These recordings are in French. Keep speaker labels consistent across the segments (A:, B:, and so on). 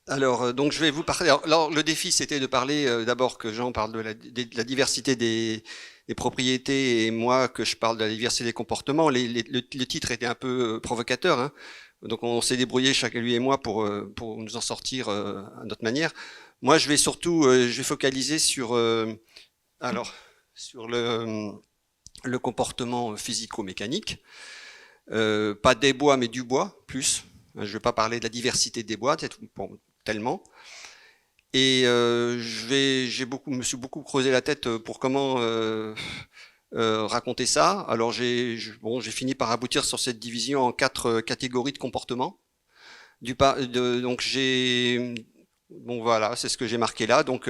A: Donc je vais vous parler. Alors, le défi, c'était de parler d'abord que Jean parle de la diversité des propriétés et moi que je parle de la diversité des comportements. Le titre était un peu provocateur, hein. Donc on s'est débrouillé chacun lui et moi pour nous en sortir à notre manière. Moi, je vais surtout, je vais focaliser alors sur le comportement physico-mécanique, pas des bois mais du bois plus. Je ne vais pas parler de la diversité des bois, tellement. Et me suis beaucoup creusé la tête pour comment raconter ça. Alors j'ai fini par aboutir sur cette division en 4 catégories de comportements. Donc bon voilà, c'est ce que j'ai marqué là. Donc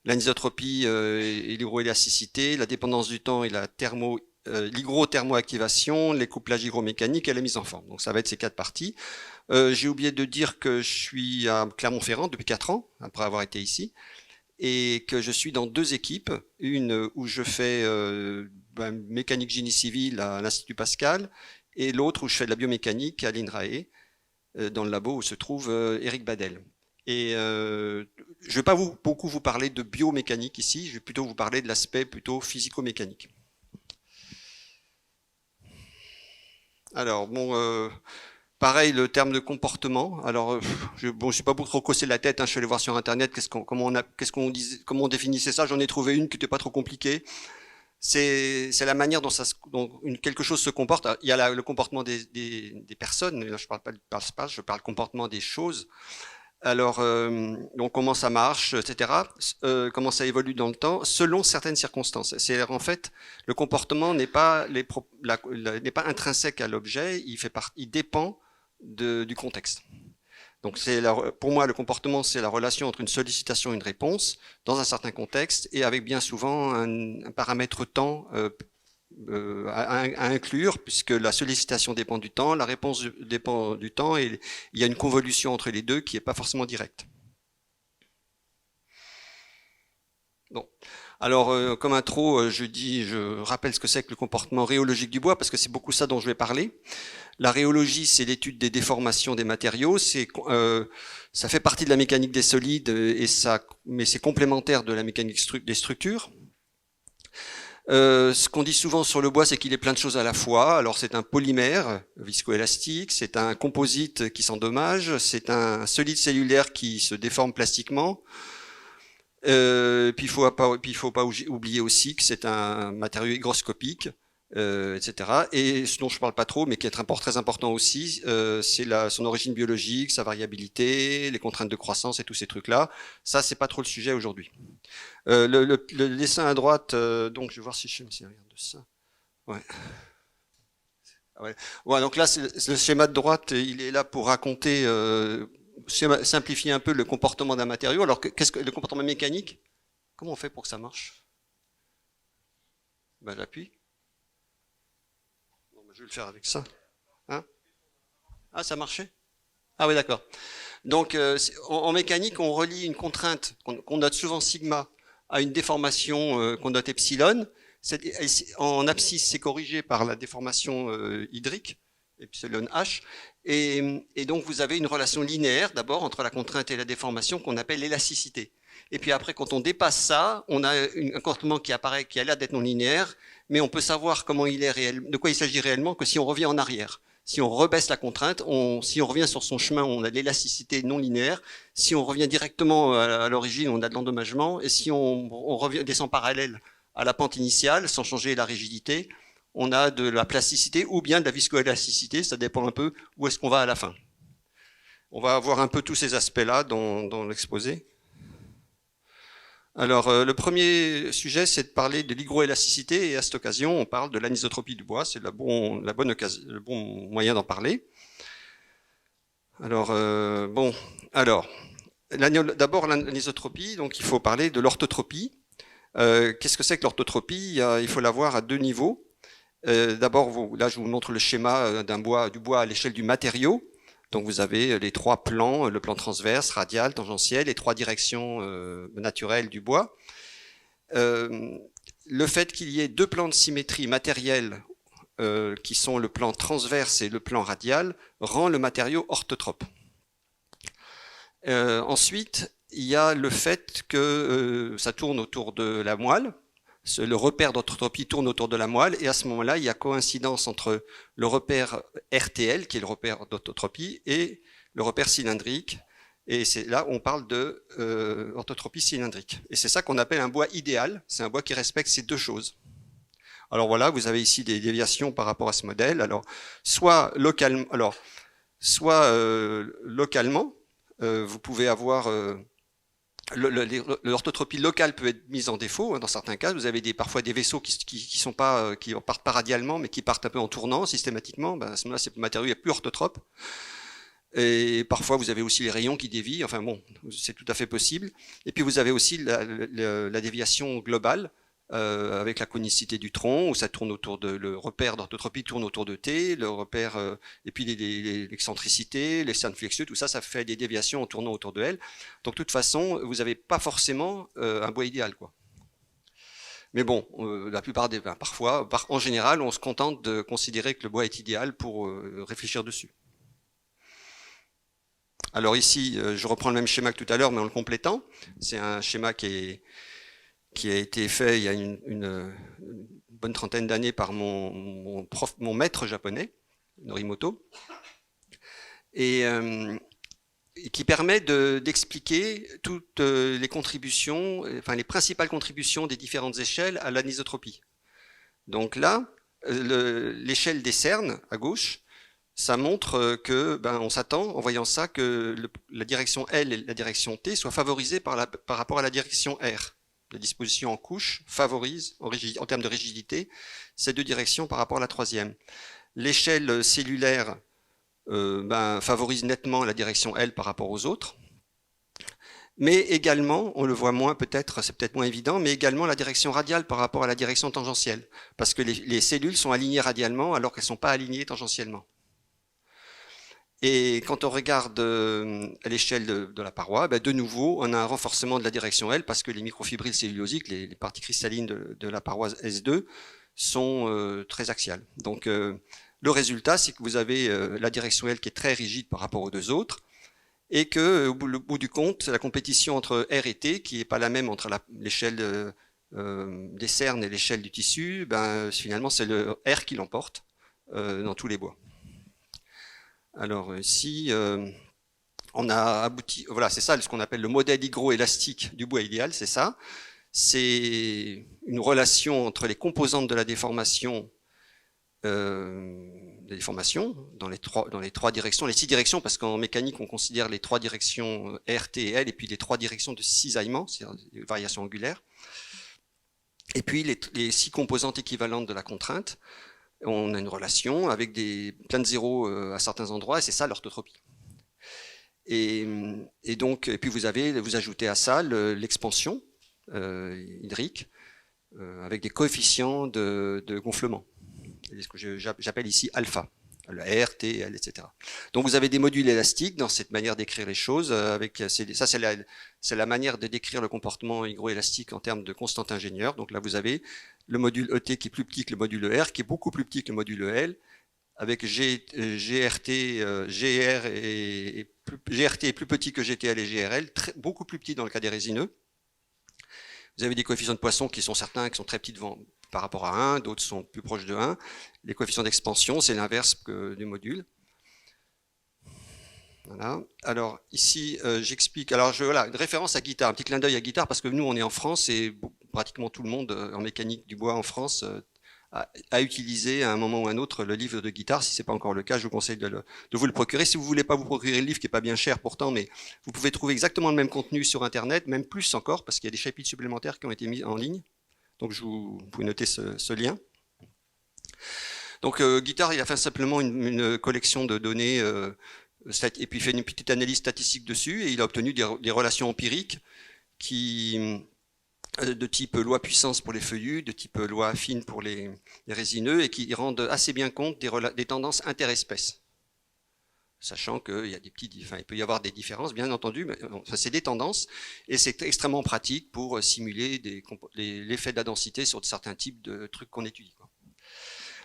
A: l'anisotropie et l'hygroélasticité, la dépendance du temps et l'hygrothermoactivation, les couplages hygromécaniques et la mise en forme. Donc ça va être ces 4 parties. J'ai oublié de dire que je suis à Clermont-Ferrand depuis 4 ans, après avoir été ici, et que je suis dans 2 équipes, une où je fais mécanique génie civil à l'Institut Pascal, et l'autre où je fais de la biomécanique à l'INRAE, dans le labo où se trouve Éric Badel. Et je ne vais pas beaucoup vous parler de biomécanique ici, je vais plutôt vous parler de l'aspect plutôt physico-mécanique. Alors, bon, pareil, le terme de comportement. Alors, je suis pas beaucoup trop cassé la tête, hein, je suis allé voir sur Internet comment on définissait ça. J'en ai trouvé une qui n'était pas trop compliquée. C'est la manière dont quelque chose se comporte. Il y a le comportement des personnes. Là, je parle pas de passe-passe, je parle comportement des choses. Alors, donc comment ça marche, etc. Comment ça évolue dans le temps, selon certaines circonstances. C'est en fait le comportement n'est pas intrinsèque à l'objet, il dépend du contexte. Donc pour moi le comportement c'est la relation entre une sollicitation et une réponse dans un certain contexte et avec bien souvent un paramètre temps à inclure, puisque la sollicitation dépend du temps, la réponse dépend du temps, et il y a une convolution entre les deux qui n'est pas forcément directe. Bon. Alors, comme intro, je rappelle ce que c'est que le comportement rhéologique du bois, parce que c'est beaucoup ça dont je vais parler. La rhéologie, c'est l'étude des déformations des matériaux. Ça fait partie de la mécanique des solides, mais c'est complémentaire de la mécanique des structures. Ce qu'on dit souvent sur le bois, c'est qu'il est plein de choses à la fois. Alors c'est un polymère viscoélastique, c'est un composite qui s'endommage, c'est un solide cellulaire qui se déforme plastiquement. Puis il faut pas oublier aussi que c'est un matériau hygroscopique, etc. Et ce dont je parle pas trop, mais qui est très important aussi, c'est son origine biologique, sa variabilité, les contraintes de croissance et tous ces trucs-là. Ça, c'est pas trop le sujet aujourd'hui. Le dessin à droite, donc je vais voir si je me souviens de ça. Ouais. Ouais. Ouais, donc là, le schéma de droite, il est là pour raconter, simplifier un peu le comportement d'un matériau. Alors, qu'est-ce que le comportement mécanique? Comment on fait pour que ça marche? Ben, j'appuie. Bon, ben, je vais le faire avec ça. Hein? Ah, ça marchait? Ah oui, d'accord. Donc, en mécanique, on relie une contrainte qu'on note souvent sigma à une déformation qu'on note epsilon. En abscisse, c'est corrigé par la déformation hydrique, epsilon h. Et donc, vous avez une relation linéaire, d'abord, entre la contrainte et la déformation, qu'on appelle l'élasticité. Et puis après, quand on dépasse ça, on a un comportement qui apparaît, qui a l'air d'être non linéaire, mais on peut savoir comment il est de quoi il s'agit réellement que si on revient en arrière. Si on rebaisse la contrainte, si on revient sur son chemin, on a de l'élasticité non linéaire. Si on revient directement à l'origine, on a de l'endommagement. Et si on descend parallèle à la pente initiale, sans changer la rigidité, on a de la plasticité ou bien de la viscoélasticité. Ça dépend un peu où est-ce qu'on va à la fin. On va avoir un peu tous ces aspects-là dans l'exposé. Alors, le premier sujet, c'est de parler de l'hygroélasticité, et à cette occasion, on parle de l'anisotropie du bois, c'est le bon moyen d'en parler. Alors, d'abord l'anisotropie, donc il faut parler de l'orthotropie. Qu'est-ce que c'est que l'orthotropie? Il faut la voir à 2 niveaux. D'abord, là je vous montre le schéma du bois à l'échelle du matériau. Donc vous avez les 3 plans, le plan transverse, radial, tangentiel, les 3 directions naturelles du bois. Le fait qu'il y ait 2 plans de symétrie matérielle qui sont le plan transverse et le plan radial rend le matériau orthotrope. Ensuite, il y a le fait que ça tourne autour de la moelle. Le repère d'orthotropie tourne autour de la moelle, et à ce moment-là, il y a coïncidence entre le repère RTL, qui est le repère d'orthotropie, et le repère cylindrique. Et c'est là où on parle de orthotropie cylindrique. Et c'est ça qu'on appelle un bois idéal. C'est un bois qui respecte ces deux choses. Alors voilà, vous avez ici des déviations par rapport à ce modèle. Alors, soit localement, vous pouvez avoir l'orthotropie locale peut être mise en défaut. Dans certains cas, vous avez parfois des vaisseaux qui partent pas radialement, mais qui partent un peu en tournant systématiquement. À ce moment-là, ce matériau est plus orthotrope. Et parfois, vous avez aussi les rayons qui dévient. Enfin bon, c'est tout à fait possible. Et puis, vous avez aussi la déviation globale, avec la conicité du tronc, où ça tourne autour de le repère d'orthotropie tourne autour de T, le repère et puis l'excentricité, les cernes flexueux, tout ça, ça fait des déviations en tournant autour de L. Donc de toute façon, vous n'avez pas forcément un bois idéal, quoi. Mais bon, la plupart des parfois, en général, on se contente de considérer que le bois est idéal pour réfléchir dessus. Alors ici, je reprends le même schéma que tout à l'heure, mais en le complétant. C'est un schéma qui a été fait il y a une bonne trentaine d'années par mon maître japonais, Norimoto, et qui permet d'expliquer toutes les contributions, enfin les principales contributions des différentes échelles à l'anisotropie. Donc là, l'échelle des cernes à gauche, ça montre que on s'attend, en voyant ça, que la direction L et la direction T soient favorisées par rapport à la direction R. La disposition en couche favorise, en termes de rigidité, ces deux directions par rapport à la troisième. L'échelle cellulaire favorise nettement la direction L par rapport aux autres, mais également, on le voit moins peut-être, c'est peut-être moins évident, mais également la direction radiale par rapport à la direction tangentielle, parce que les cellules sont alignées radialement alors qu'elles ne sont pas alignées tangentiellement. Et quand on regarde à l'échelle de la paroi, de nouveau, on a un renforcement de la direction L parce que les microfibrilles cellulosiques, les parties cristallines de la paroi S2, sont très axiales. Donc le résultat, c'est que vous avez la direction L qui est très rigide par rapport aux deux autres, et que au bout du compte, la compétition entre R et T, qui n'est pas la même entre l'échelle des cernes et l'échelle du tissu, finalement c'est le R qui l'emporte dans tous les bois. Alors ici, on a abouti, voilà, c'est ça ce qu'on appelle le modèle hygroélastique du bois idéal, c'est ça. C'est une relation entre les composantes de la déformation, dans les trois directions, les 6 directions, parce qu'en mécanique on considère les 3 directions R, T et L, et puis les 3 directions de cisaillement, c'est-à-dire des variations angulaires, et puis les 6 composantes équivalentes de la contrainte. On a une relation avec plein de zéros à certains endroits, et c'est ça l'orthotropie. Et puis vous ajoutez à ça l'expansion hydrique avec des coefficients de gonflement, ce que j'appelle ici alpha, le R, T, L, etc. Donc vous avez des modules élastiques dans cette manière d'écrire les choses. Ça c'est la manière de décrire le comportement hygroélastique en termes de constante ingénieure. Donc là vous avez le module ET qui est plus petit que le module R, qui est beaucoup plus petit que le module L, avec GRT est plus petit que GTL et GRL, beaucoup plus petit dans le cas des résineux. Vous avez des coefficients de Poisson qui sont certains qui sont très petits par rapport à 1, d'autres sont plus proches de 1. Les coefficients d'expansion, c'est l'inverse du module. Voilà. Alors ici, j'explique. Alors voilà, une référence à Guittard, un petit clin d'œil à Guittard, parce que nous, on est en France et pratiquement tout le monde en mécanique du bois en France a utilisé à un moment ou à un autre le livre de Guittard. Si ce n'est pas encore le cas, je vous conseille de vous le procurer. Si vous ne voulez pas vous procurer le livre, qui n'est pas bien cher pourtant, mais vous pouvez trouver exactement le même contenu sur Internet, même plus encore, parce qu'il y a des chapitres supplémentaires qui ont été mis en ligne. Donc vous pouvez noter ce lien. Donc Guittard, il a fait simplement une collection de données et puis fait une petite analyse statistique dessus, et il a obtenu des relations empiriques de type loi puissance pour les feuillus, de type loi affine pour les résineux, et qui rendent assez bien compte des tendances interespèces. Sachant qu'il y a il peut y avoir des différences, bien entendu, mais c'est des tendances, et c'est extrêmement pratique pour simuler l'effet de la densité sur certains types de trucs qu'on étudie, quoi.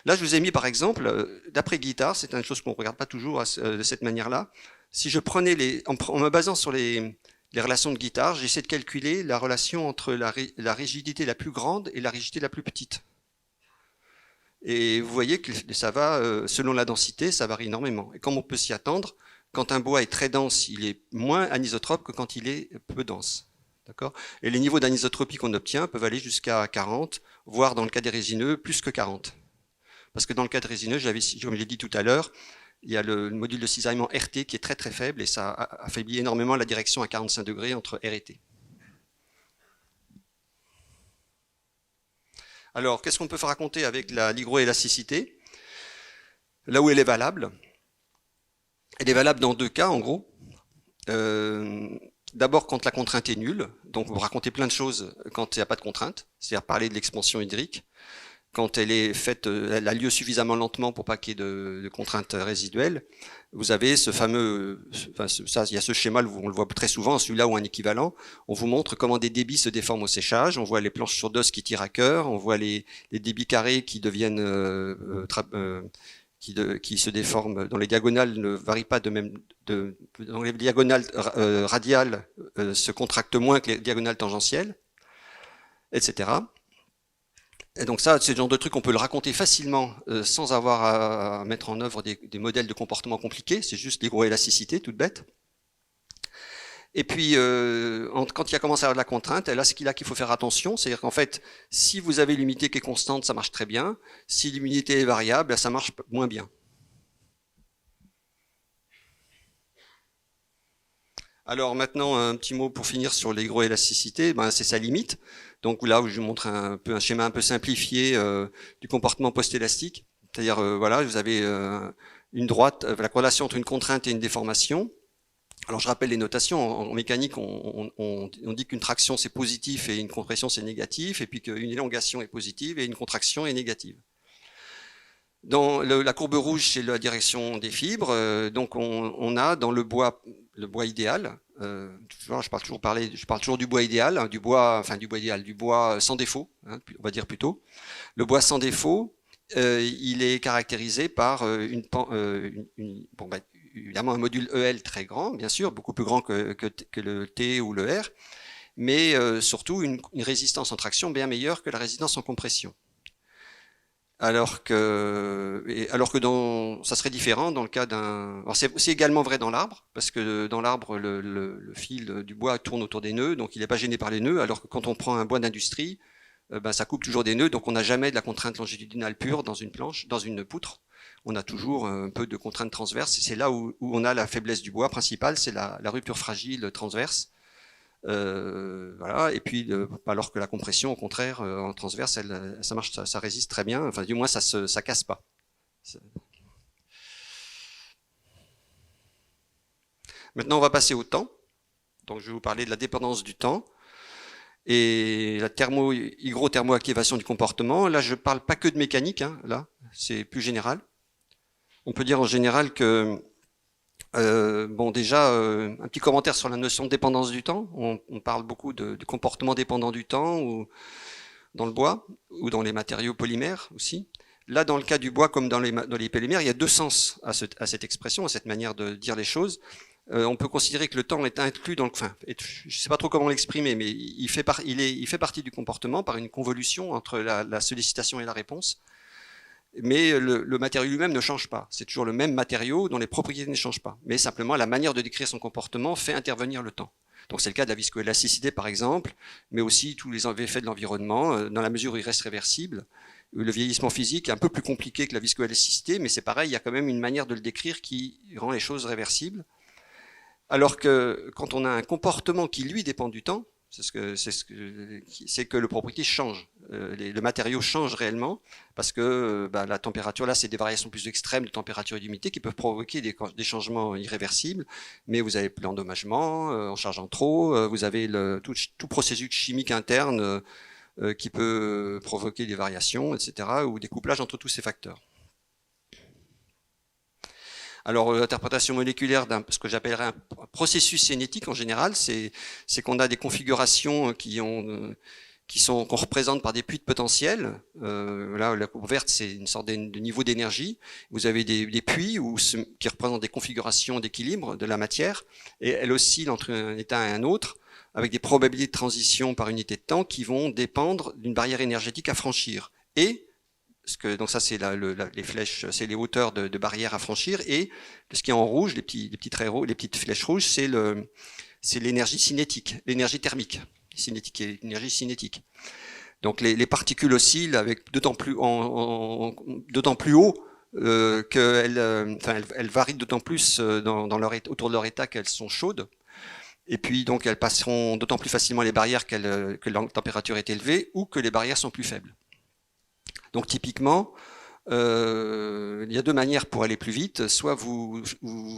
A: Là, je vous ai mis par exemple, d'après Guittard, c'est une chose qu'on ne regarde pas toujours de cette manière-là, Si je prenais en me basant sur les relations de guitare, j'essaie de calculer la relation entre la rigidité la plus grande et la rigidité la plus petite. Et vous voyez que ça va, selon la densité, ça varie énormément. Et comme on peut s'y attendre, quand un bois est très dense, il est moins anisotrope que quand il est peu dense. D'accord ? Et les niveaux d'anisotropie qu'on obtient peuvent aller jusqu'à 40, voire dans le cas des résineux, plus que 40. Parce que dans le cas de résineux, comme je l'ai dit tout à l'heure, il y a le module de cisaillement RT qui est très très faible et ça affaiblit énormément la direction à 45 degrés entre R et T. Alors, qu'est-ce qu'on peut raconter avec l'hygroélasticité? Là où elle est valable. Elle est valable dans deux cas, en gros. D'abord, quand la contrainte est nulle. Donc, vous racontez plein de choses quand il n'y a pas de contrainte. C'est-à-dire parler de l'expansion hydrique. Quand elle est faite, elle a lieu suffisamment lentement pour pas qu'il y ait de contraintes résiduelles. Vous avez ce fameux, il y a ce schéma, on le voit très souvent, celui-là ou un équivalent. On vous montre comment des débits se déforment au séchage. On voit les planches sur d'os qui tirent à cœur. On voit les débits carrés qui deviennent, qui se déforment, dont les diagonales ne varient pas de même, dont les diagonales radiales se contractent moins que les diagonales tangentielles, etc. Et donc ça, c'est le genre de truc qu'on peut le raconter facilement sans avoir à mettre en œuvre des modèles de comportement compliqués. C'est juste l'hygroélasticité, toute bête. Et puis, quand il a commencé à avoir de la contrainte, là, ce qu'il faut faire attention, c'est-à-dire qu'en fait, si vous avez l'humidité qui est constante, ça marche très bien. Si l'humidité est variable, ça marche moins bien. Alors maintenant, un petit mot pour finir sur l'hygroélasticité, c'est sa limite. Donc là où je vous montre un schéma un peu simplifié du comportement post-élastique. C'est-à-dire, voilà, vous avez une droite, la corrélation entre une contrainte et une déformation. Alors je rappelle les notations. En mécanique, on dit qu'une traction c'est positif et une compression c'est négatif, et puis qu'une élongation est positive et une contraction est négative. Dans la courbe rouge, c'est la direction des fibres. Donc on a dans le bois idéal. Je parle toujours du bois idéal, hein, du bois sans défaut, hein, on va dire plutôt. Le bois sans défaut, il est caractérisé par évidemment un module EL très grand, bien sûr, beaucoup plus grand que le T ou le R, mais surtout une résistance en traction bien meilleure que la résistance en compression. Alors que ça serait différent dans le cas d'un. C'est également vrai dans l'arbre, parce que dans l'arbre, le fil du bois tourne autour des nœuds, donc il n'est pas gêné par les nœuds, alors que quand on prend un bois d'industrie, ça coupe toujours des nœuds, donc on n'a jamais de la contrainte longitudinale pure dans une planche, dans une poutre. On a toujours un peu de contrainte transverse, et c'est là où on a la faiblesse du bois principale, c'est la rupture fragile transverse. Voilà. Et puis, alors que la compression, au contraire, en transverse, ça marche, ça résiste très bien. Enfin, du moins, ça casse pas. Maintenant, on va passer au temps. Donc, je vais vous parler de la dépendance du temps et la hygrothermoactivation du comportement. Là, je parle pas que de mécanique. Hein, là, c'est plus général. On peut dire en général que déjà, un petit commentaire sur la notion de dépendance du temps. On parle beaucoup du comportement dépendant du temps, ou dans le bois, ou dans les matériaux polymères aussi. Là, dans le cas du bois, comme dans les polymères, il y a deux sens à cette expression, à cette manière de dire les choses. On peut considérer que le temps est inclus dans je ne sais pas trop comment l'exprimer, mais il fait partie du comportement par une convolution entre la sollicitation et la réponse. Mais le matériau lui-même ne change pas. C'est toujours le même matériau dont les propriétés ne changent pas. Mais simplement, la manière de décrire son comportement fait intervenir le temps. Donc c'est le cas de la viscoélasticité par exemple, mais aussi tous les effets de l'environnement, dans la mesure où il reste réversible. Le vieillissement physique est un peu plus compliqué que la viscoélasticité, mais c'est pareil, il y a quand même une manière de le décrire qui rend les choses réversibles. Alors que quand on a un comportement qui lui dépend du temps, c'est que le propriété change. Le matériau change réellement parce que la température, là, c'est des variations plus extrêmes de température et d'humidité qui peuvent provoquer des changements irréversibles, mais vous avez l'endommagement en chargeant trop, vous avez tout processus chimique interne qui peut provoquer des variations, etc., ou des couplages entre tous ces facteurs. Alors l'interprétation moléculaire ce que j'appellerais un processus cinétique en général, c'est qu'on a des configurations qui qu'on représente par des puits de potentiel. Là, la courbe verte, c'est une sorte de niveau d'énergie. Vous avez des puits qui représentent des configurations d'équilibre de la matière, et elle oscille entre un état et un autre, avec des probabilités de transition par unité de temps qui vont dépendre d'une barrière énergétique à franchir. Et donc ça, c'est les flèches, c'est les hauteurs de barrières à franchir, et ce qui est en rouge, les petits traits rouges, les petites flèches rouges, c'est l'énergie cinétique, l'énergie thermique. Cinétique et énergie cinétique. Donc les particules oscillent avec d'autant plus haut elles varient d'autant plus autour de leur état qu'elles sont chaudes. Et puis donc elles passeront d'autant plus facilement les barrières que la température est élevée ou que les barrières sont plus faibles. Donc typiquement, il y a deux manières pour aller plus vite. Soit vous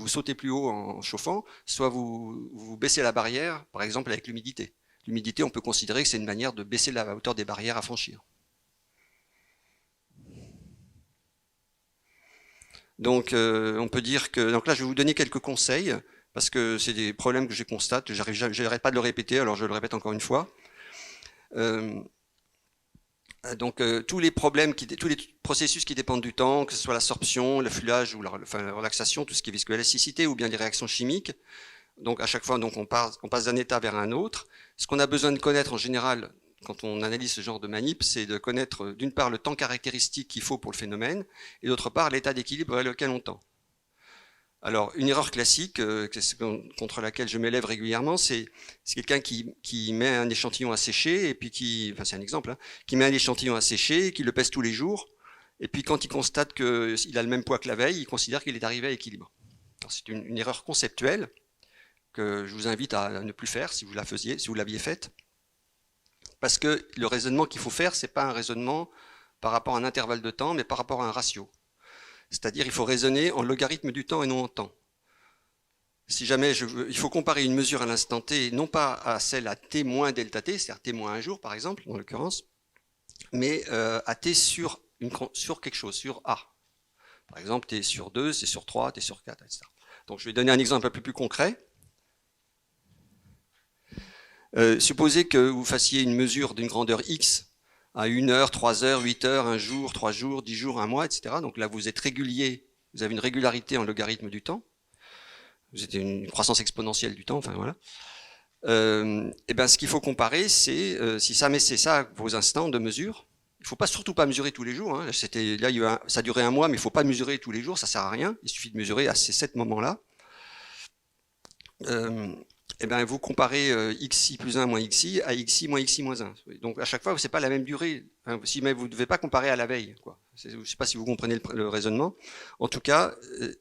A: sautez plus haut en chauffant, soit vous baissez la barrière, par exemple avec l'humidité. L'humidité, on peut considérer que c'est une manière de baisser la hauteur des barrières à franchir. Donc, on peut dire que... Donc là, je vais vous donner quelques conseils, parce que c'est des problèmes que je constate. Je n'arrête pas de le répéter, alors je le répète encore une fois. Donc, tous les processus qui dépendent du temps, que ce soit l'absorption, l'affûlage ou la relaxation, tout ce qui est viscoélasticité, ou bien les réactions chimiques. Donc à chaque fois, on passe d'un état vers un autre. Ce qu'on a besoin de connaître en général, quand on analyse ce genre de manip, c'est de connaître d'une part le temps caractéristique qu'il faut pour le phénomène, et d'autre part l'état d'équilibre vers lequel on tend. Alors une erreur classique, contre laquelle je m'élève régulièrement, c'est quelqu'un qui met un échantillon à sécher, et puis c'est un exemple, qui met un échantillon à sécher, qui le pèse tous les jours, et puis quand il constate qu'il a le même poids que la veille, il considère qu'il est arrivé à équilibre. C'est une erreur conceptuelle que je vous invite à ne plus faire si vous l'aviez faite. Parce que le raisonnement qu'il faut faire, c'est pas un raisonnement par rapport à un intervalle de temps, mais par rapport à un ratio. C'est-à-dire il faut raisonner en logarithme du temps et non en temps. Si jamais il faut comparer une mesure à l'instant t, non pas à celle à t moins delta t, c'est-à-dire t moins un jour par exemple, dans l'occurrence, mais à t sur quelque chose, sur a. Par exemple, t sur 2, t sur 3, t sur 4, etc. Donc je vais donner un exemple un peu plus concret. Supposez que vous fassiez une mesure d'une grandeur x à 1 heure, 3 heures, 8 heures, 1 jour, 3 jours, 10 jours, 1 mois, etc. Donc là, vous êtes régulier, vous avez une régularité en logarithme du temps. Vous êtes une croissance exponentielle du temps, enfin voilà. Et ben, ce qu'il faut comparer, c'est si c'est ça vos instants de mesure. Il ne faut surtout pas mesurer tous les jours. Hein. Ça durait 1 mois, mais il ne faut pas mesurer tous les jours, ça ne sert à rien. Il suffit de mesurer à ces 7 moments-là. Et ben, vous comparez xi plus 1 moins xi à xi moins xi moins 1. Donc à chaque fois, ce n'est pas la même durée. Mais vous ne devez pas comparer à la veille. Je ne sais pas si vous comprenez le raisonnement. En tout cas,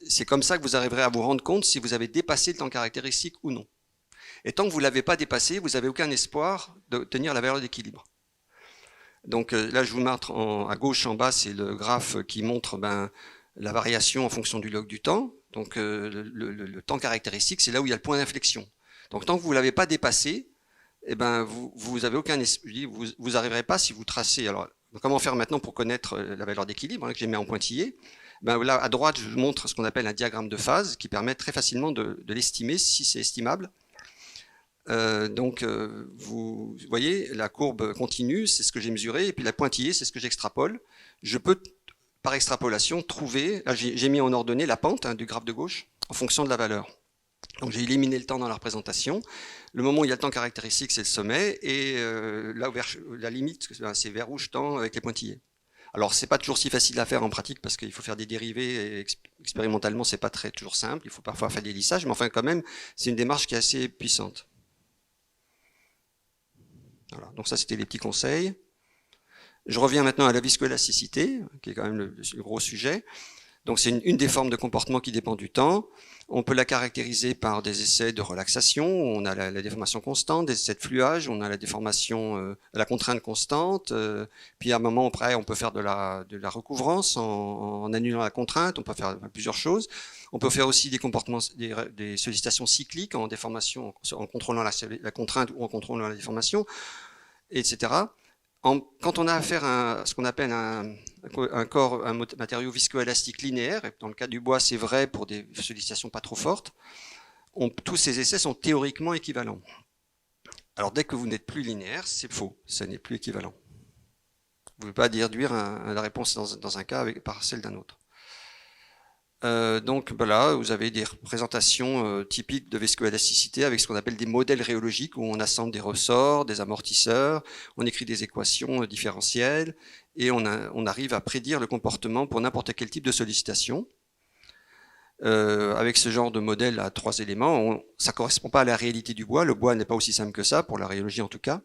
A: c'est comme ça que vous arriverez à vous rendre compte si vous avez dépassé le temps caractéristique ou non. Et tant que vous ne l'avez pas dépassé, vous n'avez aucun espoir d'obtenir la valeur d'équilibre. Donc là, je vous montre à gauche en bas, c'est le graphe qui montre la variation en fonction du log du temps. Donc le temps caractéristique, c'est là où il y a le point d'inflexion. Donc tant que vous ne l'avez pas dépassé, eh ben, vous avez aucun, vous n'arriverez pas si vous tracez. Alors, comment faire maintenant pour connaître la valeur d'équilibre que j'ai mis en pointillé? Ben, là, à droite, je vous montre ce qu'on appelle un diagramme de phase qui permet très facilement de l'estimer si c'est estimable. Donc, vous voyez, la courbe continue, c'est ce que j'ai mesuré, et puis la pointillée, c'est ce que j'extrapole. Je peux, par extrapolation, trouver, là j'ai mis en ordonnée la pente du graphe de gauche en fonction de la valeur. Donc j'ai éliminé le temps dans la représentation. Le moment où il y a le temps caractéristique, c'est le sommet, et là, la limite, c'est vers où je tends avec les pointillés. Alors c'est pas toujours si facile à faire en pratique parce qu'il faut faire des dérivés et expérimentalement c'est pas toujours simple. Il faut parfois faire des lissages, mais enfin quand même c'est une démarche qui est assez puissante. Voilà, donc ça c'était les petits conseils. Je reviens maintenant à la viscoélasticité, qui est quand même le gros sujet. Donc c'est une des formes de comportement qui dépend du temps. On peut la caractériser par des essais de relaxation, on a la déformation constante, des essais de fluage, on a la déformation, la contrainte constante, puis à un moment près on peut faire de la recouvrance en annulant la contrainte, on peut faire plusieurs choses. On peut faire aussi des comportements, des sollicitations cycliques en déformation, en contrôlant la contrainte ou en contrôlant la déformation, etc. Quand on a affaire à ce qu'on appelle un matériau viscoélastique linéaire, et dans le cas du bois c'est vrai pour des sollicitations pas trop fortes, tous ces essais sont théoriquement équivalents. Alors dès que vous n'êtes plus linéaire, c'est faux, ça n'est plus équivalent. Vous ne pouvez pas déduire la réponse dans un cas par celle d'un autre. Donc là, vous avez des représentations typiques de viscoélasticité avec ce qu'on appelle des modèles rhéologiques où on assemble des ressorts, des amortisseurs, on écrit des équations différentielles et on arrive à prédire le comportement pour n'importe quel type de sollicitation. Avec ce genre de modèle à 3 éléments, ça ne correspond pas à la réalité du bois. Le bois n'est pas aussi simple que ça, pour la rhéologie en tout cas.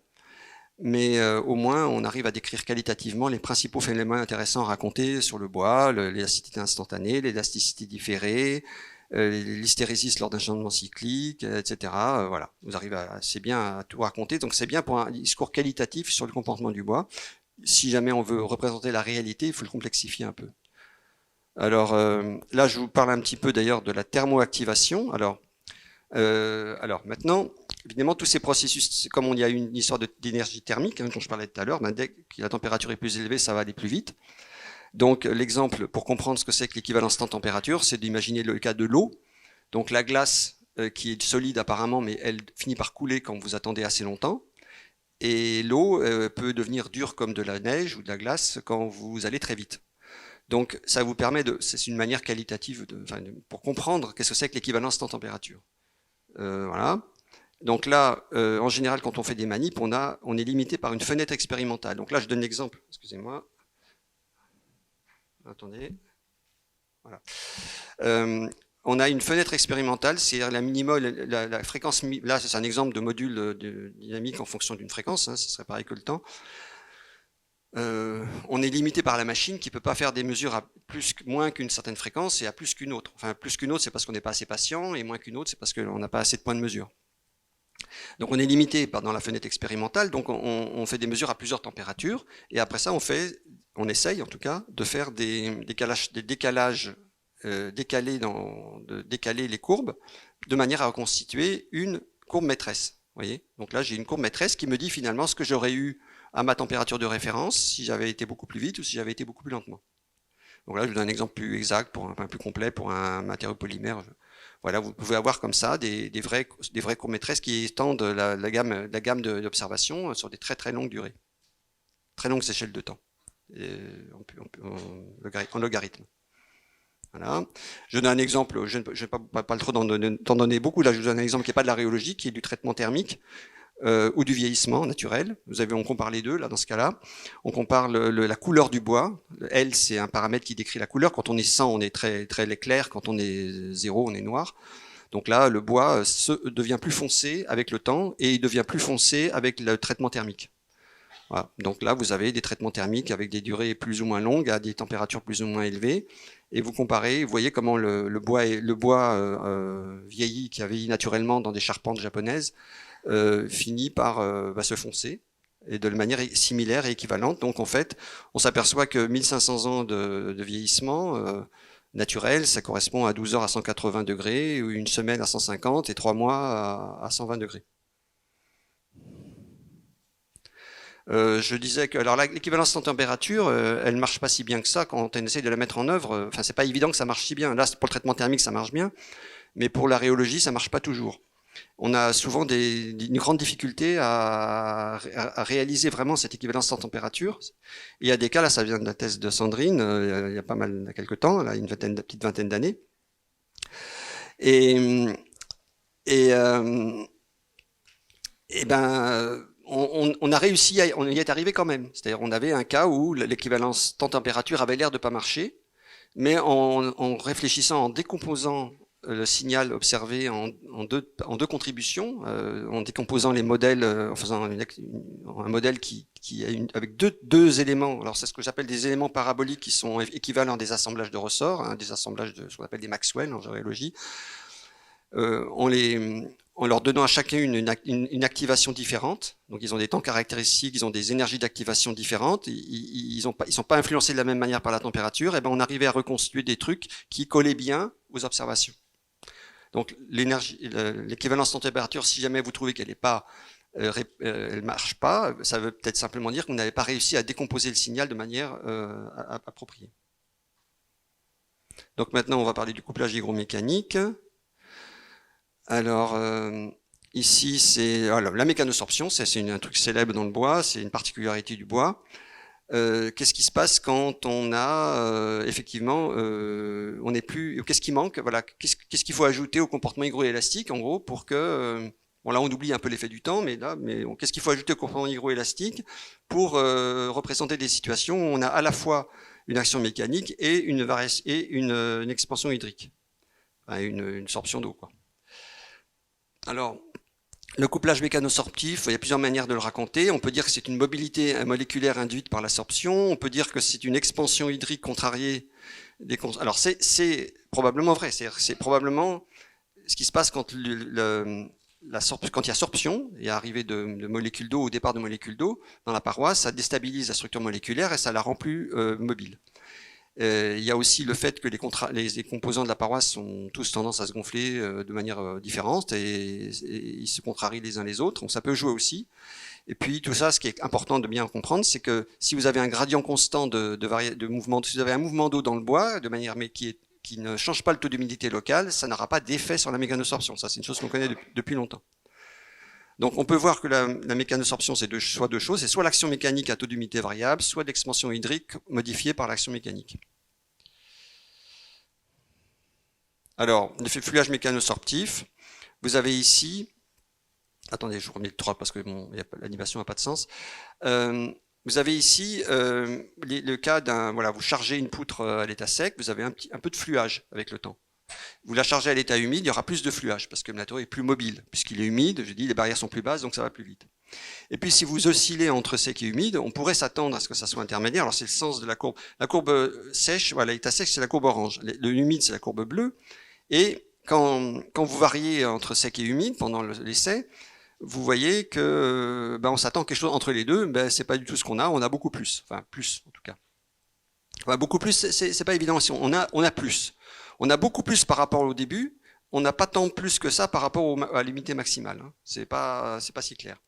A: Mais au moins, on arrive à décrire qualitativement les principaux phénomènes intéressants à raconter sur le bois, l'élasticité instantanée, l'élasticité différée, l'hystérésis lors d'un changement cyclique, etc. Voilà, vous arrivez assez bien à tout raconter. Donc c'est bien pour un discours qualitatif sur le comportement du bois. Si jamais on veut représenter la réalité, il faut le complexifier un peu. Alors là, je vous parle un petit peu d'ailleurs de la thermoactivation. Alors maintenant, évidemment, tous ces processus, comme il y a une histoire d'énergie thermique, dont je parlais tout à l'heure, dès que la température est plus élevée, ça va aller plus vite. Donc l'exemple, pour comprendre ce que c'est que l'équivalence temps-température, c'est d'imaginer le cas de l'eau. Donc la glace qui est solide apparemment, mais elle finit par couler quand vous attendez assez longtemps. Et l'eau peut devenir dure comme de la neige ou de la glace quand vous allez très vite. Donc ça vous permet c'est une manière qualitative pour comprendre qu'est-ce que c'est que l'équivalence temps-température. Voilà. Donc là, en général, quand on fait des manips, on est limité par une fenêtre expérimentale. Donc là, je donne l'exemple. Excusez-moi. Attendez. Voilà. On a une fenêtre expérimentale, c'est-à-dire la fréquence. Là, c'est un exemple de module dynamique en fonction d'une fréquence. Ce serait pareil que le temps. On est limité par la machine qui ne peut pas faire des mesures à moins qu'une certaine fréquence et à plus qu'une autre. Enfin, plus qu'une autre, c'est parce qu'on n'est pas assez patient, et moins qu'une autre, c'est parce qu'on n'a pas assez de points de mesure. Donc on est limité dans la fenêtre expérimentale, donc on fait des mesures à plusieurs températures, et après ça on essaye en tout cas de faire des décalages, décaler les courbes de manière à reconstituer une courbe maîtresse. Voyez, donc là j'ai une courbe maîtresse qui me dit finalement ce que j'aurais eu à ma température de référence si j'avais été beaucoup plus vite ou si j'avais été beaucoup plus lentement. Donc là je vous donne un exemple plus exact, plus complet pour un matériau polymère. Voilà, vous pouvez avoir comme ça des vraies courbes-maîtresses qui étendent la gamme d'observation sur des très très longues durées, très longues échelles de temps, en logarithme. Voilà. Je donne un exemple, je ne vais pas trop t'en donner beaucoup, là je vous donne un exemple qui n'est pas de la rhéologie, qui est du traitement thermique ou du vieillissement naturel. On compare les deux là dans ce cas-là. On compare la couleur du bois. L, c'est un paramètre qui décrit la couleur. Quand on est 100, on est très très clair. Quand on est 0, on est noir. Donc là, le bois devient plus foncé avec le temps et il devient plus foncé avec le traitement thermique. Voilà. Donc là, vous avez des traitements thermiques avec des durées plus ou moins longues à des températures plus ou moins élevées. Et vous comparez, vous voyez comment le bois vieilli, qui a vieilli naturellement dans des charpentes japonaises, finit par se foncer et de manière similaire et équivalente. Donc en fait, on s'aperçoit que 1500 ans de vieillissement naturel, ça correspond à 12 heures à 180 degrés, ou une semaine à 150 et 3 mois à 120 degrés. Je disais que l'équivalence temps-température, elle marche pas si bien que ça quand on essaye de la mettre en œuvre. Enfin, c'est pas évident que ça marche si bien. Là, pour le traitement thermique, ça marche bien, mais pour la rhéologie, ça marche pas toujours. On a souvent une grande difficulté à réaliser vraiment cette équivalence temps-température. Il y a des cas, là, ça vient de la thèse de Sandrine, il y a pas mal, il y a quelques temps, là, une petite vingtaine d'années. Et ben, on a réussi, on y est arrivé quand même. C'est-à-dire, on avait un cas où l'équivalence temps-température avait l'air de pas marcher, mais en réfléchissant, en décomposant le signal observé en deux contributions, en décomposant les modèles, en faisant un modèle avec deux éléments. Alors c'est ce que j'appelle des éléments paraboliques qui sont équivalents à des assemblages de ressorts, des assemblages de ce qu'on appelle des Maxwell en géologie. En leur donnant à chacun une activation différente. Donc ils ont des temps caractéristiques, ils ont des énergies d'activation différentes, ils sont pas influencés de la même manière par la température, et ben on arrivait à reconstituer des trucs qui collaient bien aux observations. Donc l'équivalence temps-température, si jamais vous trouvez qu'elle n'est pas, elle marche pas, ça veut peut-être simplement dire qu'on n'avait pas réussi à décomposer le signal de manière appropriée. Donc maintenant, on va parler du couplage hygromécanique. Alors, Ici, c'est la mécanosorption, c'est un truc célèbre dans le bois, c'est une particularité du bois. Qu'est-ce qui se passe quand on a effectivement, on n'est plus, qu'est-ce qui manque, voilà, qu'est-ce qu'il faut ajouter au comportement hygroélastique en gros pour que, bon là on oublie un peu l'effet du temps, mais là, qu'est-ce qu'il faut ajouter au comportement hygroélastique pour représenter des situations où on a à la fois une action mécanique et une expansion hydrique, enfin, une sorption d'eau, quoi. Alors, le couplage mécanosorptif, il y a plusieurs manières de le raconter. On peut dire que c'est une mobilité moléculaire induite par la sorption. On peut dire que c'est une expansion hydrique contrariée des... Alors c'est probablement vrai. C'est probablement ce qui se passe quand, quand il y a sorption, il y a arrivée de molécules d'eau au départ de molécules d'eau dans la paroi, ça déstabilise la structure moléculaire et ça la rend plus mobile. Il y a aussi le fait que les composants de la paroi sont tous tendance à se gonfler de manière différente et ils se contrarient les uns les autres, donc ça peut jouer aussi. Et puis tout ça, ce qui est important de bien comprendre, c'est que si vous avez un gradient constant de mouvement, si vous avez un mouvement d'eau dans le bois, de manière mais qui ne change pas le taux d'humidité local, ça n'aura pas d'effet sur la mécanosorption. Ça, c'est une chose qu'on connaît depuis longtemps. Donc on peut voir que la mécanosorption, c'est soit deux choses, c'est soit l'action mécanique à taux d'humidité variable, soit l'expansion hydrique modifiée par l'action mécanique. Alors, l'effet fluage mécanosorptif, vous avez ici, attendez, je remets le 3 parce que bon, l'animation n'a pas de sens. Vous avez ici le cas d'un, voilà, vous chargez une poutre à l'état sec, vous avez un peu de fluage avec le temps. Vous la chargez à l'état humide, il y aura plus de fluage parce que le matériau est plus mobile. Puisqu'il est humide, je dis, les barrières sont plus basses, donc ça va plus vite. Et puis si vous oscillez entre sec et humide, on pourrait s'attendre à ce que ça soit intermédiaire. Alors c'est le sens de la courbe. La courbe sèche, voilà, l'état sec, c'est la courbe orange. Le humide, c'est la courbe bleue. Et quand vous variez entre sec et humide pendant l'essai, vous voyez que on s'attend à quelque chose entre les deux. C'est pas du tout ce qu'on a. On a beaucoup plus. Enfin, plus en tout cas. Enfin, beaucoup plus, c'est pas évident. On a plus. On a beaucoup plus par rapport au début. On n'a pas tant plus que ça par rapport à l'unité maximale. C'est pas si clair.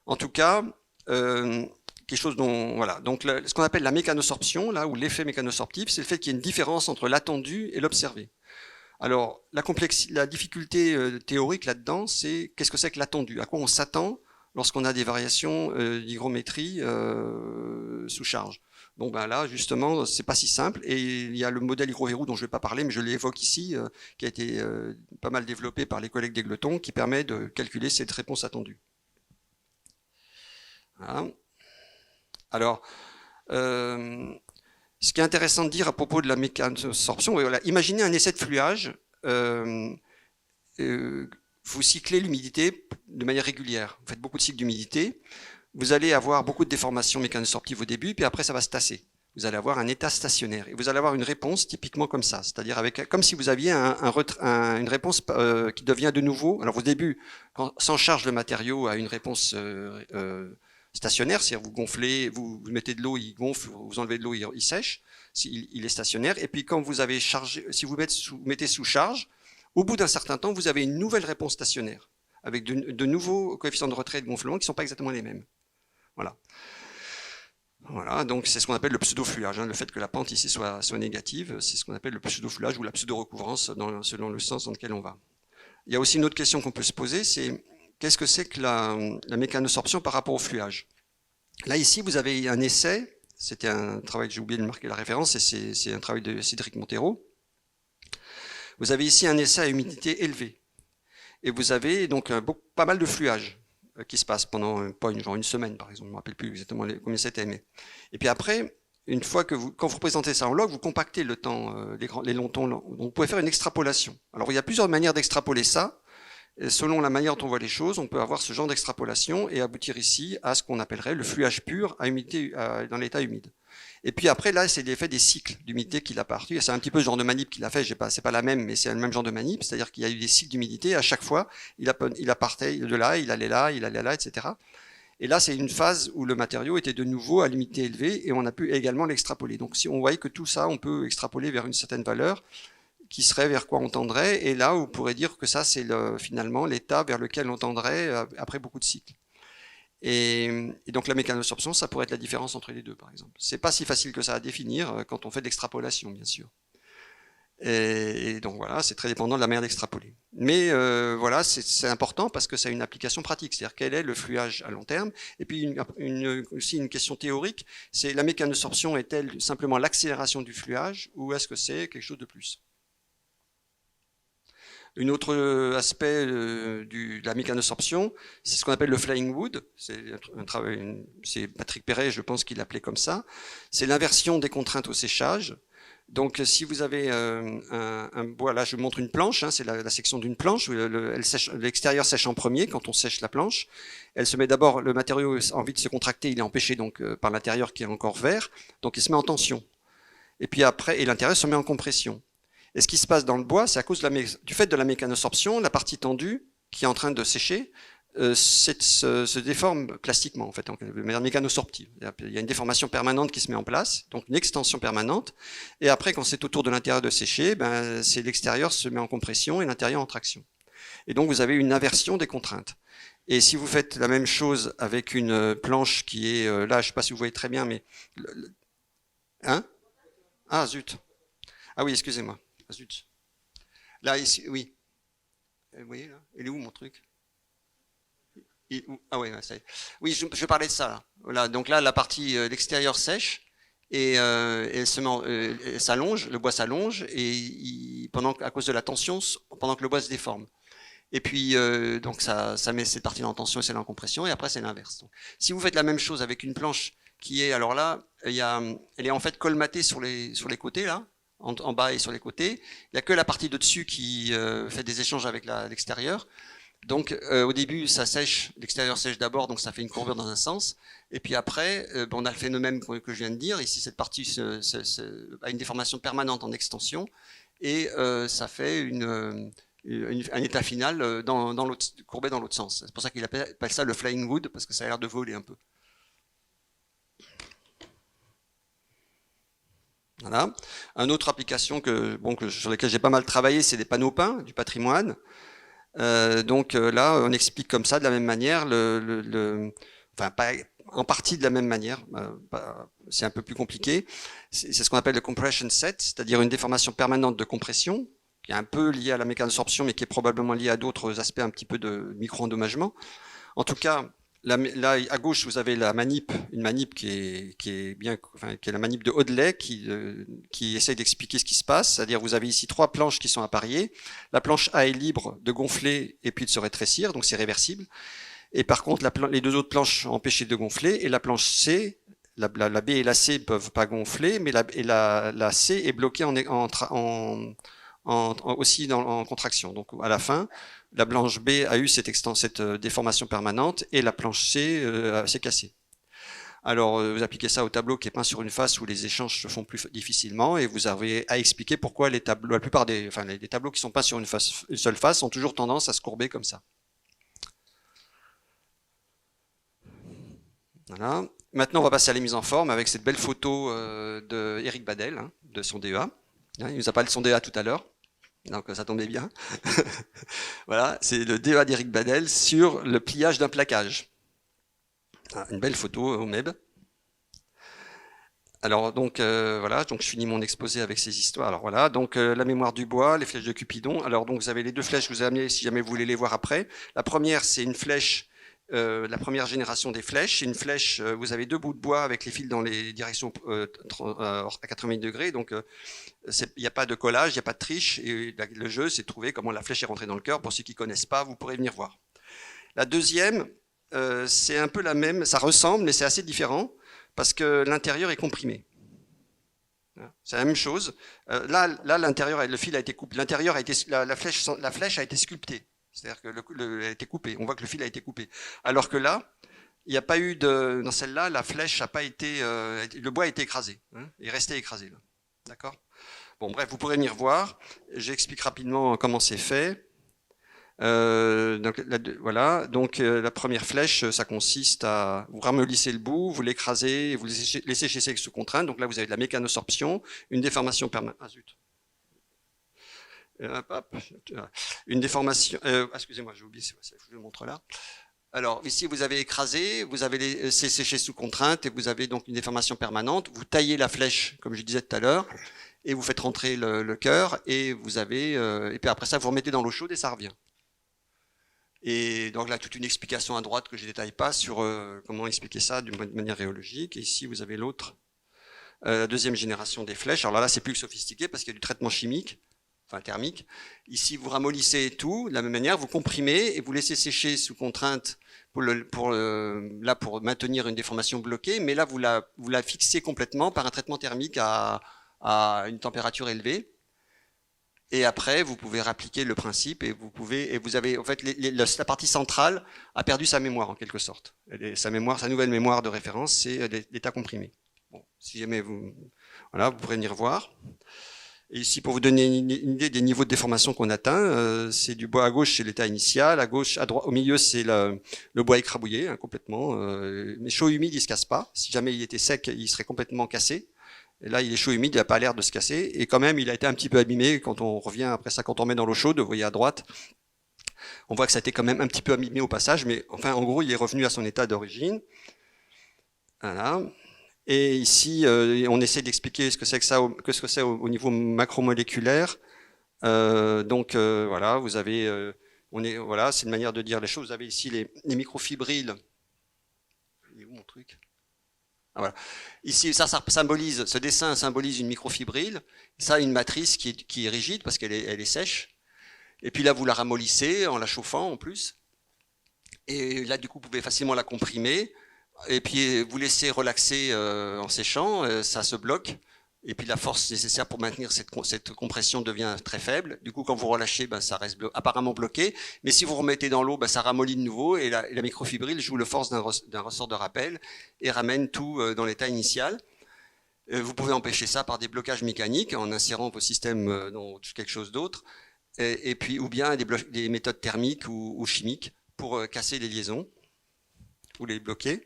A: En tout cas, quelque chose dont voilà. Donc ce qu'on appelle la mécanosorption, là, ou l'effet mécanosorptif, c'est le fait qu'il y ait une différence entre l'attendu et l'observé. Alors la difficulté théorique là-dedans, c'est qu'est-ce que c'est que l'attendu? À quoi on s'attend lorsqu'on a des variations d'hygrométrie sous charge? Bon là justement c'est pas si simple et il y a le modèle HygroVerrou dont je vais pas parler mais je l'évoque ici qui a été pas mal développé par les collègues d'Égletons qui permet de calculer cette réponse attendue. Voilà. Alors ce qui est intéressant de dire à propos de la mécanosorption, voilà, imaginez un essai de fluage, vous cyclez l'humidité de manière régulière, vous faites beaucoup de cycles d'humidité, vous allez avoir beaucoup de déformations mécanosorptives au début, puis après ça va se tasser. Vous allez avoir un état stationnaire et vous allez avoir une réponse typiquement comme ça, c'est-à-dire comme si vous aviez une réponse qui devient de nouveau. Alors au début, sans charge le matériau a une réponse stationnaire, c'est-à-dire vous gonflez, vous mettez de l'eau, il gonfle, vous enlevez de l'eau, il sèche, il est stationnaire. Et puis quand vous avez chargé, si vous mettez sous charge, au bout d'un certain temps, vous avez une nouvelle réponse stationnaire avec de nouveaux coefficients de retrait et de gonflement qui ne sont pas exactement les mêmes. Voilà. Voilà, donc c'est ce qu'on appelle le pseudo-fluage. Le fait que la pente ici soit négative, c'est ce qu'on appelle le pseudo-fluage ou la pseudo-recouvrance selon le sens dans lequel on va. Il y a aussi une autre question qu'on peut se poser, c'est qu'est-ce que c'est que la mécanosorption par rapport au fluage? Là, ici, vous avez un essai, c'était un travail que j'ai oublié de marquer la référence, et c'est un travail de Cédric Montero. Vous avez ici un essai à humidité élevée. Et vous avez donc pas mal de fluage qui se passe pendant genre une semaine, par exemple. Je ne me rappelle plus exactement combien c'était, mais... Et puis après, une fois que quand vous présentez ça en log, vous compactez le temps, les longs temps. Donc vous pouvez faire une extrapolation. Alors il y a plusieurs manières d'extrapoler ça. Et selon la manière dont on voit les choses, on peut avoir ce genre d'extrapolation et aboutir ici à ce qu'on appellerait le fluage pur à humidité, dans l'état humide. Et puis après, là, c'est l'effet des cycles d'humidité qu'il a parti. C'est un petit peu ce genre de manip qu'il a fait. C'est pas la même, mais c'est le même genre de manip. C'est-à-dire qu'il y a eu des cycles d'humidité. À chaque fois, il a parté de là, il allait là, etc. Et là, c'est une phase où le matériau était de nouveau à l'humidité élevée et on a pu également l'extrapoler. Donc, si on voyait que tout ça, on peut extrapoler vers une certaine valeur qui serait vers quoi on tendrait. Et là, on pourrait dire que ça, c'est finalement l'état vers lequel on tendrait après beaucoup de cycles. Et donc la mécanosorption, ça pourrait être la différence entre les deux, par exemple. C'est pas si facile que ça à définir quand on fait de l'extrapolation, bien sûr. Et donc voilà, c'est très dépendant de la manière d'extrapoler. Mais voilà, c'est important parce que ça a une application pratique, c'est-à-dire quel est le fluage à long terme. Et puis aussi une question théorique, c'est la mécanosorption est-elle simplement l'accélération du fluage ou est-ce que c'est quelque chose de plus? Un autre aspect de la mécanosorption, c'est ce qu'on appelle le flying wood. C'est Patrick Perret, je pense qu'il l'appelait comme ça. C'est l'inversion des contraintes au séchage. Donc, si vous avez un bois, là, je vous montre une planche. Hein, c'est la section d'une planche. L'extérieur sèche en premier quand on sèche la planche. Elle se met d'abord, le matériau a envie de se contracter, il est empêché donc par l'intérieur qui est encore vert. Donc, il se met en tension. Et puis après, et l'intérieur se met en compression. Et ce qui se passe dans le bois, c'est à cause du fait de la mécanosorption, la partie tendue qui est en train de sécher se déforme plastiquement en fait, de manière mécanosorptive. Il y a une déformation permanente qui se met en place, donc une extension permanente. Et après, quand c'est autour de l'intérieur de sécher, ben, c'est l'extérieur se met en compression et l'intérieur en traction. Et donc vous avez une inversion des contraintes. Et si vous faites la même chose avec une planche qui est là, je ne sais pas si vous voyez très bien, mais hein? Ah zut. Ah oui, excusez-moi. Ah, zut. Là, ici, oui. Vous voyez là? Il est où mon truc? Ah oui, ça y est. Oui, je parlais de ça là. Voilà, donc là, la partie l'extérieur sèche et elle elle s'allonge, le bois s'allonge et à cause de la tension, pendant que le bois se déforme. Et puis donc ça met cette partie en tension et celle en compression et après c'est l'inverse. Si vous faites la même chose avec une planche qui est alors là, elle est en fait colmatée sur les côtés là. En bas et sur les côtés. Il n'y a que la partie de dessus qui fait des échanges avec l'extérieur. Donc au début, ça sèche, l'extérieur sèche d'abord, donc ça fait une courbure dans un sens. Et puis après, on a le phénomène que je viens de dire. Ici, cette partie a une déformation permanente en extension et ça fait un état final courbé dans l'autre sens. C'est pour ça qu'il appelle ça le flying wood, parce que ça a l'air de voler un peu. Voilà. Une autre application sur laquelle j'ai pas mal travaillé, c'est des panneaux peints du patrimoine. Donc là, on explique comme ça, de la même manière, enfin pas en partie de la même manière, c'est un peu plus compliqué. C'est ce qu'on appelle le compression set, c'est-à-dire une déformation permanente de compression, qui est un peu liée à la mécanosorption, mais qui est probablement liée à d'autres aspects un petit peu de micro-endommagement. En tout cas, là, à gauche, vous avez une manip qui est la manip de Hodeley qui essaye d'expliquer ce qui se passe. C'est-à-dire, vous avez ici 3 planches qui sont appariées. La planche A est libre de gonfler et puis de se rétrécir, donc c'est réversible. Et par contre, les 2 autres planches sont empêchées de gonfler. Et la planche C, la B et la C peuvent pas gonfler, mais la C est bloquée aussi en contraction. Donc à la fin, la planche B a eu cette déformation permanente et la planche C s'est cassée. Alors vous appliquez ça au tableau qui est peint sur une face où les échanges se font plus difficilement et vous avez à expliquer pourquoi la plupart les tableaux qui sont peints sur une seule face ont toujours tendance à se courber comme ça. Voilà. Maintenant, on va passer à la mise en forme avec cette belle photo de Eric Badel, hein, de son DEA. Il nous a parlé de son DEA tout à l'heure. Donc ça tombait bien. Voilà, c'est le DEA d'Eric Badel sur le pliage d'un plaquage. Une belle photo au MEB. Alors donc voilà, donc je finis mon exposé avec ces histoires. Alors voilà, donc la mémoire du bois, les flèches de Cupidon. Alors donc vous avez les 2 flèches que je vous ai amenées si jamais vous voulez les voir après. La première, c'est une flèche, la première génération des flèches. C'est une flèche, vous avez 2 bouts de bois avec les fils dans les directions à 80 degrés. Donc il n'y a pas de collage, il n'y a pas de triche. Et le jeu, c'est de trouver comment la flèche est rentrée dans le cœur. Pour ceux qui ne connaissent pas, vous pourrez venir voir. La deuxième, c'est un peu la même, ça ressemble, mais c'est assez différent parce que l'intérieur est comprimé. C'est la même chose. Là, l'intérieur, le fil a été coupé. L'intérieur a été, la flèche a été sculptée. C'est-à-dire que elle a été coupée. On voit que le fil a été coupé. Alors que là, il n'y a pas eu dans celle-là, la flèche n'a pas été, le bois a été écrasé. Il est resté écrasé. D'accord ? Bon, bref, vous pourrez venir voir. J'explique rapidement comment c'est fait. Donc, voilà. Donc la première flèche, ça consiste à vous ramollissez le bout, vous l'écrasez, vous laissez sécher sous contrainte. Donc là, vous avez de la mécanosorption, une déformation permanente. Ah zut. Une déformation. Excusez-moi, j'ai oublié. Je vous le montre là. Alors ici, vous avez écrasé, vous avez laissé sécher sous contrainte et vous avez donc une déformation permanente. Vous taillez la flèche, comme je disais tout à l'heure. et vous faites rentrer le cœur, et vous avez, et puis après ça, vous remettez dans l'eau chaude et ça revient. Et donc là, toute une explication à droite que je ne détaille pas sur comment expliquer ça de manière rhéologique. Et ici, vous avez l'autre, la deuxième génération des flèches. Alors là, c'est plus sophistiqué parce qu'il y a du traitement chimique, enfin thermique. Ici, vous ramollissez tout de la même manière, vous comprimez et vous laissez sécher sous contrainte pour maintenir une déformation bloquée. Mais là, vous la fixez complètement par un traitement thermique à une température élevée. Et après, vous pouvez réappliquer le principe et vous avez, en fait, la partie centrale a perdu sa mémoire en quelque sorte. Sa nouvelle mémoire de référence, c'est l'état comprimé. Bon, si jamais voilà, vous pourrez venir voir. Et ici, pour vous donner une idée des niveaux de déformation qu'on atteint, c'est du bois à gauche, c'est l'état initial, à droite, au milieu, c'est le bois écrabouillé, hein, complètement. Mais chaud humide, il se casse pas. Si jamais il était sec, il serait complètement cassé. Et là, il est chaud humide, il n'a pas l'air de se casser. Et quand même, il a été un petit peu abîmé quand on revient après ça, quand on met dans l'eau chaude, vous voyez à droite, on voit que ça a été quand même un petit peu abîmé au passage, mais enfin, en gros, il est revenu à son état d'origine. Voilà. Et ici, on essaie d'expliquer ce que c'est au niveau macromoléculaire. Voilà, vous avez, voilà, c'est une manière de dire les choses. Vous avez ici les microfibrilles. Il est où mon truc ? Ah, voilà. Ici, ça symbolise, ce dessin symbolise une microfibrille. Ça, une matrice qui est rigide parce qu'elle est sèche. Et puis là, vous la ramollissez en la chauffant en plus. Et là, du coup, vous pouvez facilement la comprimer. Et puis, vous laissez relaxer en séchant, ça se bloque. Et puis, la force nécessaire pour maintenir cette compression devient très faible. Du coup, quand vous relâchez, ben, ça reste apparemment bloqué. Mais si vous remettez dans l'eau, ben, ça ramollit de nouveau. Et la microfibrille joue le force d'un ressort de rappel et ramène tout dans l'état initial. Vous pouvez empêcher ça par des blocages mécaniques en insérant vos systèmes dans quelque chose d'autre. Et puis, ou bien des méthodes thermiques ou chimiques pour casser les liaisons ou les bloquer.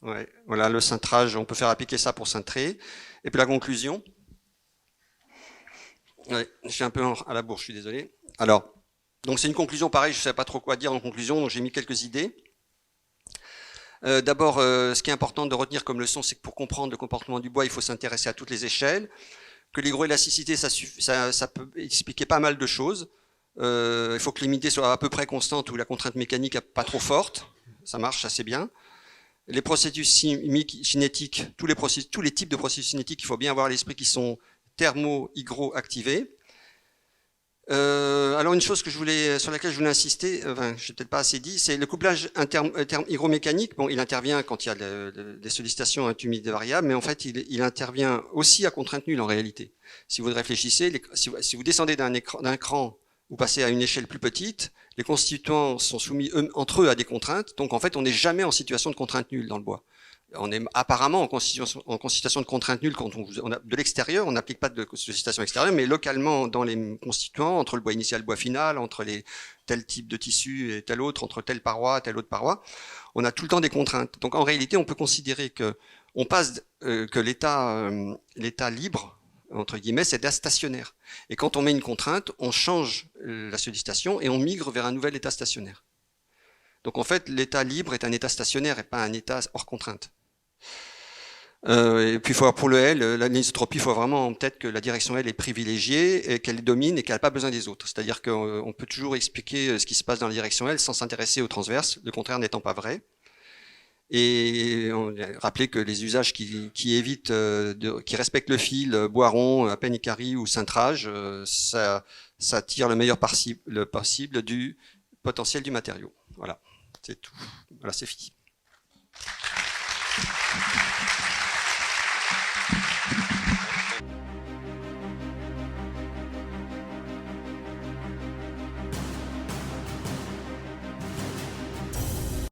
A: Ouais, voilà, le cintrage, on peut faire appliquer ça pour cintrer. Et puis la conclusion. Ouais, je suis un peu à la bourre, je suis désolé. Alors, donc c'est une conclusion pareil, je ne sais pas trop quoi dire en conclusion, donc j'ai mis quelques idées. D'abord, ce qui est important de retenir comme leçon, c'est que pour comprendre le comportement du bois, il faut s'intéresser à toutes les échelles. Que l'hygroélasticité, ça peut expliquer pas mal de choses. Il faut que l'humidité soit à peu près constante ou la contrainte mécanique pas trop forte. Ça marche assez bien. Les processus cinétiques, tous les types de processus cinétiques, il faut bien avoir à l'esprit qui sont thermo-hygro-activés. Alors une chose sur laquelle je voulais insister, enfin, je n'ai peut-être pas assez dit, c'est le couplage hygromécanique. Bon, il intervient quand il y a des sollicitations à humidité variable, mais en fait, il intervient aussi à contrainte nulle en réalité. Si vous réfléchissez, si vous descendez d'un cran, vous passez à une échelle plus petite, les constituants sont soumis entre eux à des contraintes, donc en fait on n'est jamais en situation de contrainte nulle dans le bois. On est apparemment en situation de contrainte nulle quand de l'extérieur, on n'applique pas de sollicitation extérieure, mais localement dans les constituants, entre le bois initial et le bois final, entre tel type de tissu et tel autre, entre telle paroi, telle autre paroi, on a tout le temps des contraintes. Donc en réalité, on peut considérer que on passe que l'état libre, entre guillemets, c'est l'état stationnaire. Et quand on met une contrainte, on change la sollicitation et on migre vers un nouvel état stationnaire. Donc en fait, l'état libre est un état stationnaire et pas un état hors contrainte. Et puis pour le L, l'anisotropie, il faut vraiment en tête que la direction L est privilégiée, et qu'elle domine et qu'elle n'a pas besoin des autres. C'est-à-dire qu'on peut toujours expliquer ce qui se passe dans la direction L sans s'intéresser aux transverses, le contraire n'étant pas vrai. Et on a rappelé que les usages qui évitent, qui respectent le fil, boiron, apénicari ou cintrage, ça tire le meilleur possible du potentiel du matériau. Voilà, c'est tout. Voilà, c'est fini.